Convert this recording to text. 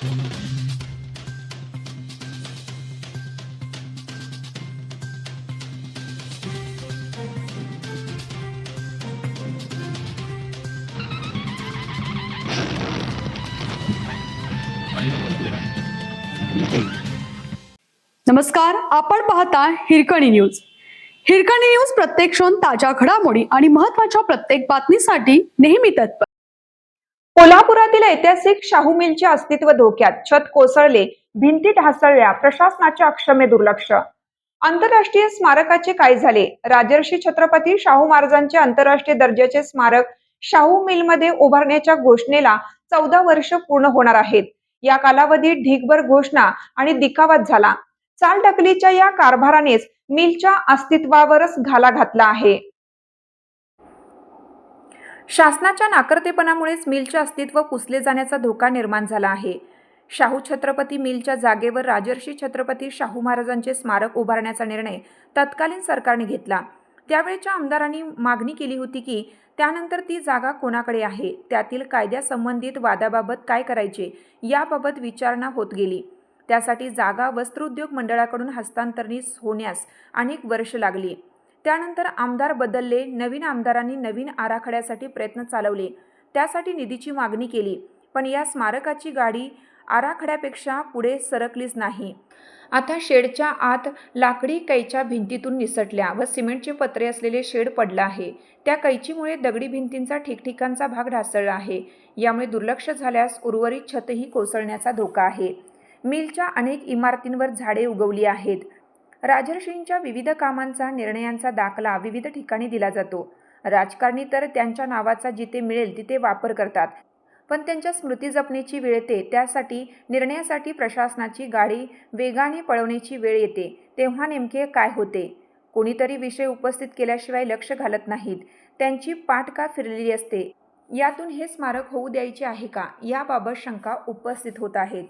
नमस्कार, आपण पाहता हिरकणी न्यूज. हिरकणी न्यूज प्रत्येक क्षण ताज्या घडामोडी आणि महत्त्वाच्या प्रत्येक बातमीसाठी नेहमी तत्पर. कोल्हापुरातील ऐतिहासिक शाहू मिलचे अस्तित्व धोक्यात. छत कोसळले, भिंती ढासळल्या, प्रशासनाचे अक्षम्य दुर्लक्ष. आंतरराष्ट्रीय स्मारकाचे काय झाले? राजर्षी छत्रपती शाहू महाराजांचे आंतरराष्ट्रीय दर्जाचे स्मारक शाहू मिलमध्ये उभारण्याच्या घोषणेला 14 वर्ष पूर्ण होणार आहेत. या कालावधीत ढीगभर घोषणा आणि दिखावाच झाला. चालढकलीच्या या कारभारानेच मिलच्या अस्तित्वावरच घाला घातला आहे. शासनाच्या नाकर्तेपणामुळेच मिलचे अस्तित्व पुसले जाण्याचा धोका निर्माण झाला आहे. शाहू छत्रपती मिलच्या जागेवर राजर्षी छत्रपती शाहू महाराजांचे स्मारक उभारण्याचा निर्णय तत्कालीन सरकारने घेतला. त्यावेळच्या आमदारांनी मागणी केली होती की त्यानंतर ती जागा कोणाकडे आहे, त्यातील कायद्यासंबंधित वादाबाबत काय करायचे याबाबत विचारणा होत गेली. त्यासाठी जागा वस्त्रोद्योग मंडळाकडून हस्तांतरित होण्यास अनेक वर्ष लागली. त्यानंतर आमदार बदलले, नवीन आमदारांनी नवीन आराखड्यासाठी प्रयत्न चालवले, त्यासाठी निधीची मागणी केली, पण या स्मारकाची गाडी आराखड्यापेक्षा पुढे सरकलीच नाही. आता शेडच्या आत लाकडी कैच्या भिंतीतून निसटल्या व सिमेंटचे पत्रे असलेले शेड पडलं आहे. त्या कैचीमुळे दगडी भिंतींचा ठिकठिकाणचा भाग ढासळला आहे. यामुळे दुर्लक्ष झाल्यास उर्वरित छतही कोसळण्याचा धोका आहे. मिलच्या अनेक इमारतींवर झाडे उगवली आहेत. राजर्षींच्या विविध कामांचा, निर्णयांचा दाखला विविध ठिकाणी दिला जातो. राजकारणी तर त्यांच्या नावाचा जिथे मिळेल तिथे वापर करतात, पण त्यांच्या स्मृती जपण्याची वेळ येते, त्यासाठी निर्णयासाठी प्रशासनाची गाडी वेगाने पळवण्याची वेळ येते, तेव्हा नेमके काय होते? कोणीतरी विषय उपस्थित केल्याशिवाय लक्ष घालत नाहीत. त्यांची पाठ का फिरलेली असते? यातून हे स्मारक होऊ द्यायचे आहे का, याबाबत शंका उपस्थित होत आहेत.